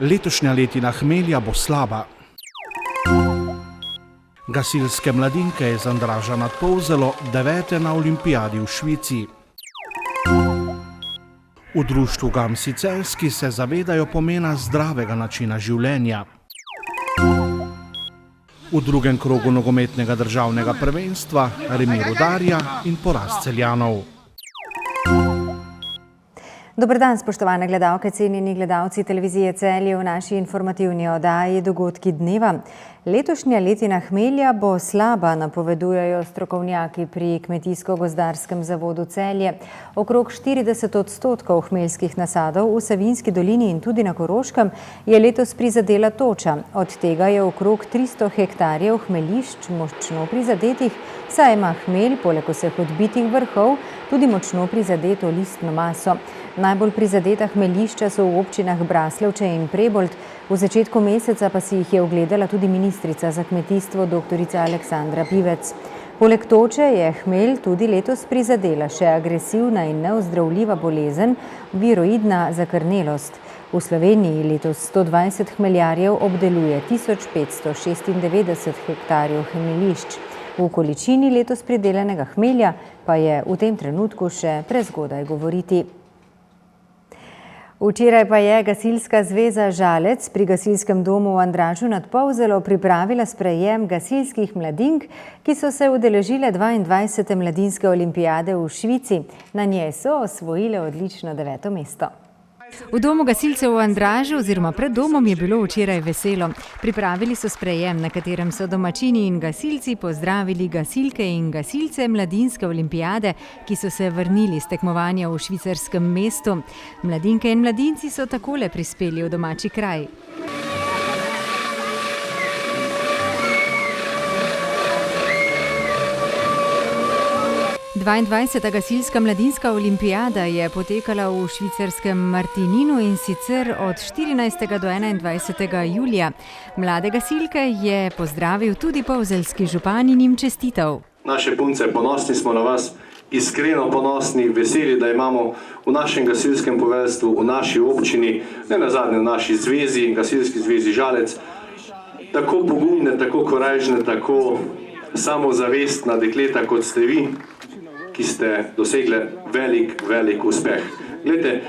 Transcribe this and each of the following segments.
Letošnja letina hmelja bo slaba. Gasilske mladinke iz Andraža nad Polzelo 9. na olimpijadi v Švici. V društvu Gamsi Celjski se zavedajo pomena zdravega načina življenja. V drugem krogu nogometnega državnega prvenstva remi Rudarja in poraz Celjanov. Dober dan, spoštovane gledalke, cenjeni gledalci televizije Celje v naši informativni oddaji Dogodki dneva. Letošnja letina hmelja bo slaba, napovedujejo strokovnjaki pri Kmetijsko-gozdarskem zavodu Celje. Okrog 40% hmeljskih nasadov v Savinjski dolini in tudi na Koroškem je letos prizadela toča. Od tega je okrog 300 hektarjev hmeljišč močno prizadetih, saj ima hmelj poleg vseh odbitih vrhov tudi močno prizadeto listno maso. Najbolj prizadeta hmeljišča so v občinah Braslovče in Prebold. V začetku meseca pa si jih je ogledala tudi ministrica za kmetijstvo dr. Aleksandra Pivec. Poleg toče je hmelj tudi letos prizadela še agresivna in neozdravljiva bolezen, viroidna zakrnelost. V Sloveniji letos 120 hmeljarjev obdeluje 1596 hektarjev hmeljišč. V količini letos pridelanega hmelja pa je v tem trenutku še prezgodaj govoriti. Včeraj pa je Gasilska zveza Žalec pri gasilskem domu v Andražu nad Polzelo pripravila sprejem gasilskih mladink, ki so se udeležile 22. mladinske olimpijade v Švici. Na njej so osvojile odlično 9. mesto. V domu gasilcev v Andražu oziroma pred domom je bilo včeraj veselo. Pripravili so sprejem, na katerem so domačini in gasilci pozdravili gasilke in gasilce mladinske olimpijade, ki so se vrnili z tekmovanja v švicarskem mestu. Mladinke in mladinci so takole prispeli v domači kraj. Dvaindvajseta gasilska mladinska olimpijada je potekala v švicarskem Martininu in sicer od 14. do 21. julija. Mlade gasilke je pozdravil tudi polzeljski župan in jim čestital. Naše punce, ponosni smo na vas, iskreno ponosni, veseli, da imamo v našem gasilskem poveljstvu, v naši občini, ne nazadnje v naši zvezi, gasilski zvezi Žalec, tako pogumne, tako korajžne, tako samozavestna dekleta, kot ste vi, ki ste dosegli velik uspeh. Glejte,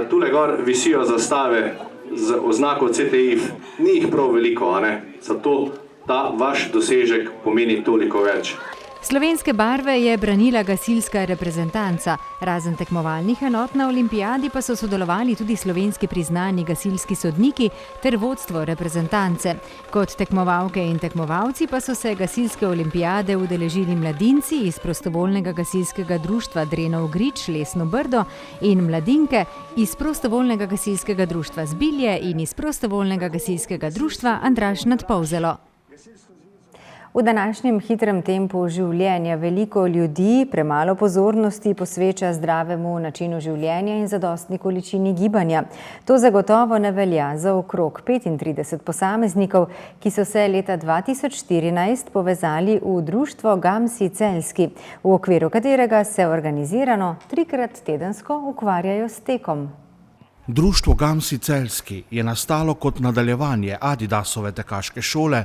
tule gor visijo zastave z oznako CTIF, ni jih prav veliko, a ne? Zato ta vaš dosežek pomeni toliko več. Slovenske barve je branila gasilska reprezentanca. Razen tekmovalnih enot na olimpijadi pa so sodelovali tudi slovenski priznani gasilski sodniki ter vodstvo reprezentance. Kot tekmovalke in tekmovalci pa so se gasilske olimpijade udeležili mladinci iz prostovoljnega gasilskega društva Drenov Grič Lesno Brdo in mladinke iz prostovoljnega gasilskega društva Zbilje in iz prostovoljnega gasilskega društva Andraž nad Polzelo. V današnjem hitrem tempu življenja veliko ljudi premalo pozornosti posveča zdravemu načinu življenja in zadostni količini gibanja. To zagotovo ne velja za okrog 35 posameznikov, ki so se leta 2014 povezali v društvo Gamsi Celjski, v okviru katerega se organizirano 3-krat tedensko ukvarjajo s tekom. Društvo Gamsi Celjski je nastalo kot nadaljevanje Adidasove tekaške šole,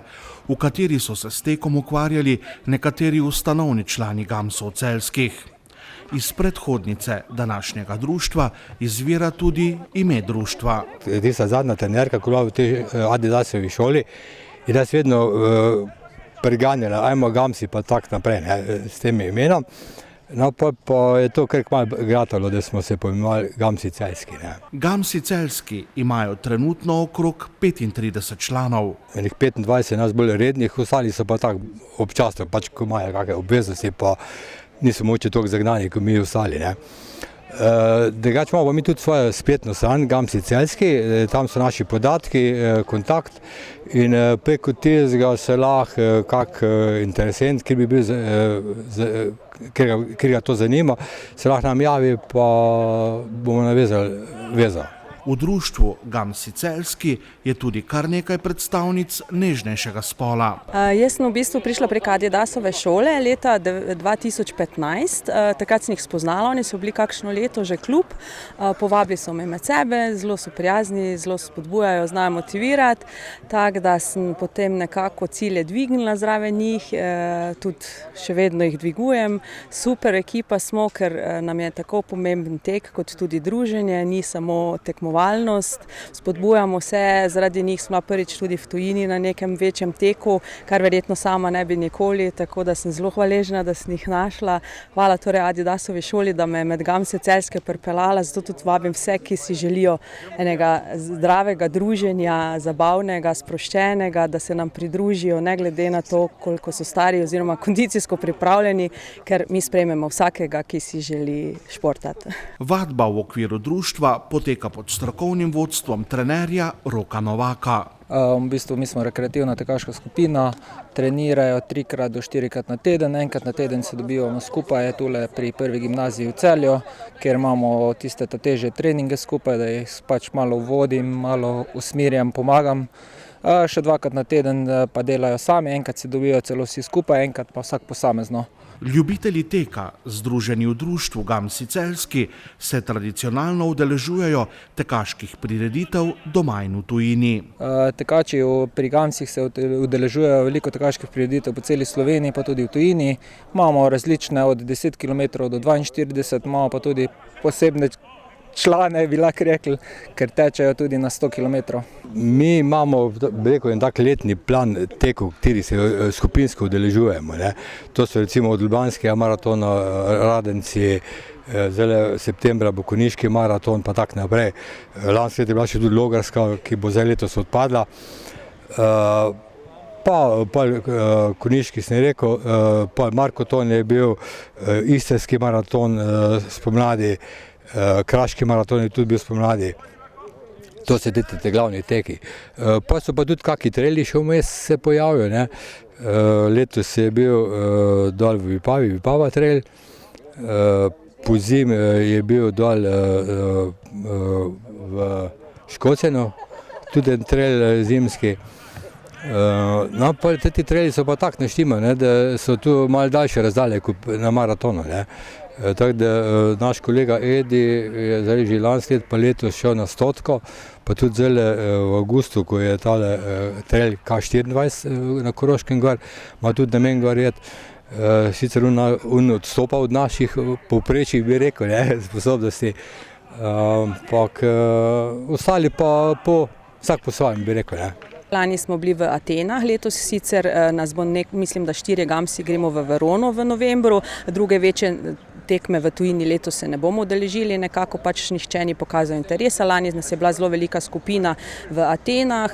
v kateri so se s tekom ukvarjali nekateri ustanovni člani Gamsov Celjskih. Iz predhodnice današnjega društva izvira tudi ime društva. Tista zadnja trenerka, ko je bila v tej Adidasovi šoli, je nas vedno preganjala, ajmo Gamsi pa tak naprej, s tem imenom. No, pa je to kar malo gratalo, da smo se poimenovali Gamsi Celjski. Gamsi Celjski imajo trenutno okrog 35 članov. 25 nas bolj rednih, ostali so pa tako občasno, pač ko imajo kakšne obveznosti, pa niso mogoče toliko zagnani, kot mi ostali. Drugače imamo mi tudi svojo spletno stran Gamsi Celjski, tam so naši podatki, kontakt in preko tega se lahko kak interesent, ki bi bil, ker ga to zanima, se lahko nam javi, pa bomo navezali vezo. V društvu Gamsi Celjski je tudi kar nekaj predstavnic nežnejšega spola. Jaz sem v bistvu prišla prek Adidasove šole leta 2015. Takrat sem jih spoznala, oni so bili kakšno leto že klub. Povabili so me med sebe, zelo so prijazni, zelo spodbujajo, znajo motivirati. Tako da sem potem nekako cilje dvignila zraven njih, tudi še vedno jih dvigujem. Super ekipa smo, ker nam je tako pomemben tek kot tudi druženje, ni samo tekmovalnost. Spodbujamo se, zaradi njih smo prvič tudi v tujini na nekem večjem teku, kar verjetno sama ne bi nikoli, tako da sem zelo hvaležna, da sem jih našla. Hvala torej Adidasovi šoli, da me je med Gamse Celjske pripeljala, zato tudi vabim vse, ki si želijo enega zdravega druženja, zabavnega, sproščenega, da se nam pridružijo, ne glede na to, koliko so stari oziroma kondicijsko pripravljeni, ker mi sprejmemo vsakega, ki si želi športati. Vadba v okviru društva poteka pod strokovnim vodstvom trenerja Roka Novaka. V bistvu mi smo rekreativna tekaška skupina, trenirajo 3 do 4 na teden, enkrat na teden se dobivamo skupaj tule pri prvi gimnaziji v Celju, kjer imamo tiste težje treninge skupaj, da jih pač malo vodim, malo usmerjam, pomagam. Še 2krat na teden pa delajo sami, enkrat se dobijo celo vsi skupaj, enkrat pa vsak posamezno. Ljubitelji teka, združeni v društvu Gamsi Celjski, se tradicionalno udeležujejo tekaških prireditev doma in v tujini. Tekači pri Gamsih se udeležujejo veliko tekaških prireditev po celi Sloveniji, pa tudi v tujini. Imamo različne od 10 km do 42, imamo pa tudi posebne člane, bi lahko rekli, ker tečejo tudi na 100 km. Mi imamo en tak letni plan tekov, kateri se skupinsko udeležujemo. To so recimo od Ljubljanskega maratona, Radenci, zdaj septembra bo Konjiški maraton, pa tak naprej. Lansko leto je bila še tudi Logarska, ki bo zdaj letos odpadla. Pa Konjiški sem rekel, pa Markoton je bil, Istrski maraton spomladi, Kraški maraton je tudi bil spomladi. To so te glavni teki. Pa so pa tudi kakšni traili še vmes se pojavijo. Letos je bil dol v Vipavi, Vipava trail, pozimi je bil dol v Škocenu, tudi en trail zimski. No, pa ti traili so pa tako naštima, da so tu malo daljše razdalje kot na maratonu. Tako da naš kolega Edi je zdaj že lansko leto pa letos šel na 100, pa tudi zdaj v avgustu, ko je tale trail K24 na Koroškem gor, ima tudi namen gor iti. Sicer on odstopa od naših povprečij, bi rekel, sposobnosti, ampak ostali pa vsak po svojem, bi rekel. Lani smo bili v Atenah, letos sicer nas bo mislim, da 4 Gamsi gremo v Verono v novembru, druge večje tekme v tujini letos se ne bomo udeležili, nekako pač nihče ni pokazal interesa. Lani nas je bila zelo velika skupina v Atenah,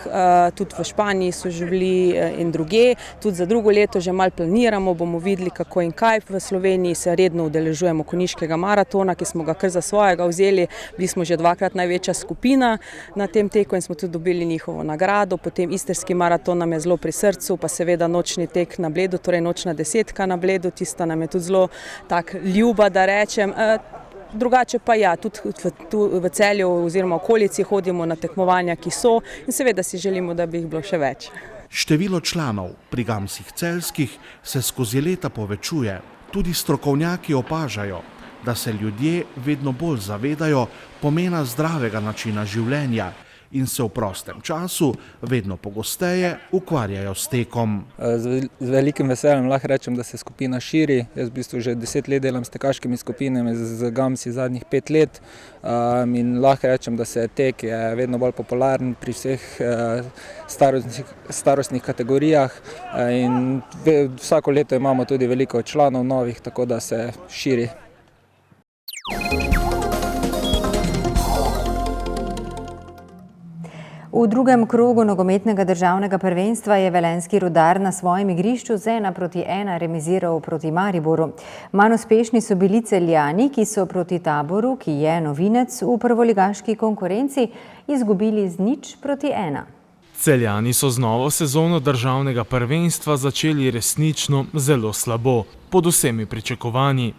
tudi v Španiji so že bili in druge, tudi za drugo leto že malo planiramo, bomo videli kako in kaj. V Sloveniji se redno udeležujemo Konjiškega maratona, ki smo ga kar za svojega vzeli, bili smo že 2krat največja skupina na tem teku in smo tudi dobili njihovo nagrado. Potem Istrski maraton nam je zelo pri srcu, pa seveda nočni tek na Bledu, torej nočna 10 na Bledu, tista nam je tudi zelo tak ljuba, da rečem. Drugače pa ja, tudi v Celju oziroma okolici hodimo na tekmovanja, ki so, in seveda si želimo, da bi jih bilo še več. Število članov pri Gamsih Celjskih se skozi leta povečuje. Tudi strokovnjaki opažajo, da se ljudje vedno bolj zavedajo pomena zdravega načina življenja in se v prostem času vedno pogosteje ukvarjajo s tekom. Z velikim veseljem lahko rečem, da se skupina širi. Jaz v bistvu že 10 let delam s tekaškimi skupinami, z Gamsi zadnjih 5 let in lahko rečem, da se tek je vedno bolj popularen pri vseh starostnih kategorijah in vsako leto imamo tudi veliko članov novih, tako da se širi. V drugem krogu nogometnega državnega prvenstva je velenjski Rudar na svojem igrišču z 1:1 remiziral proti Mariboru. Manj uspešni so bili Celjani, ki so proti Taboru, ki je novinec v prvoligaški konkurenci, izgubili z 0:1. Celjani so z novo sezono državnega prvenstva začeli resnično zelo slabo, pod vsemi pričakovanji.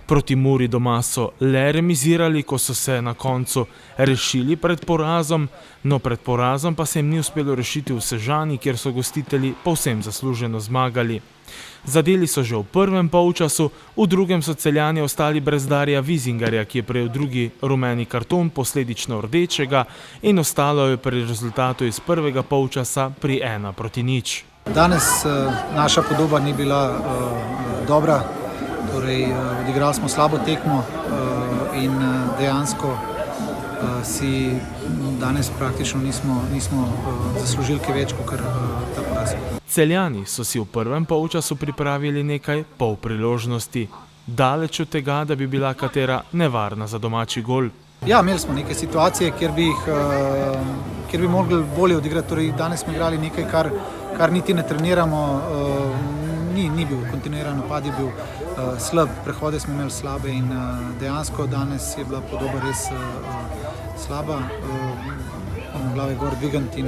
Proti Muri doma so le remizirali, ko so se na koncu rešili pred porazom, no pred porazom pa se jim ni uspelo rešiti v Sežani, kjer so gostitelji povsem zasluženo zmagali. Zadeli so že v prvem polčasu, v drugem so Celjani ostali brez Darija Vizingarja, ki je prejel drugi rumeni karton, posledično rdečega, in ostalo je pri rezultatu iz prvega polčasa pri 1-0. Danes naša podoba ni bila dobra, torej odigrali smo slabo tekmo in dejansko si danes praktično nismo zaslužili kaj več kot ta poraz. Celjani so si v prvem polčasu pripravili nekaj polpriložnosti, daleč od tega, da bi bila katera nevarna za domači gol. Ja, imeli smo neke situacije, kjer bi mogli bolje odigrati. Torej, danes smo igrali nekaj, kar niti ne treniramo, ni bil kontinuiran napad, je bil slab, prehode smo imeli slabe in dejansko danes je bila podoba res slaba. Glave gor dvigati in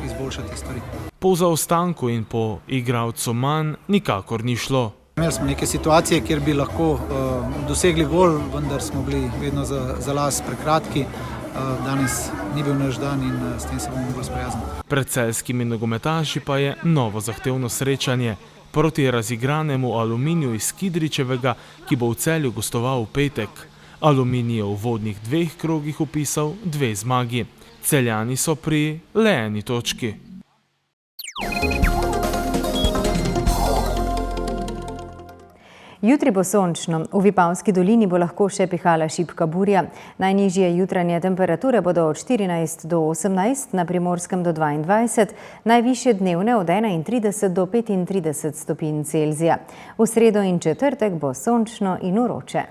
izboljšati stvari. Po zaostanku in po igralcu manj nikakor ni šlo. Imeli smo neke situacije, kjer bi lahko dosegli gol, vendar smo bili vedno za las prekratki. Danes ni bil naš dan in s tem se bomo mogli sprijazniti. Pred celjskimi nogometaši pa je novo zahtevno srečanje proti razigranemu Aluminiju iz Kidričevega, ki bo v Celju gostoval v petek. Aluminij je v uvodnih 2 krogih vpisal 2 zmagi. Celjani so pri le 1 točki. Jutri bo sončno. V Vipavski dolini bo lahko še pihala šibka burja. Najnižje jutranje temperature bodo od 14 do 18, na Primorskem do 22, najvišje dnevne od 31 do 35 stopinj Celzija. V sredo in četrtek bo sončno in vroče.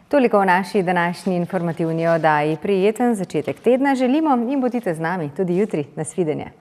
Toliko v naši današnji informativni oddaji. Prijeten začetek tedna želimo in bodite z nami tudi jutri. Nasvidenje.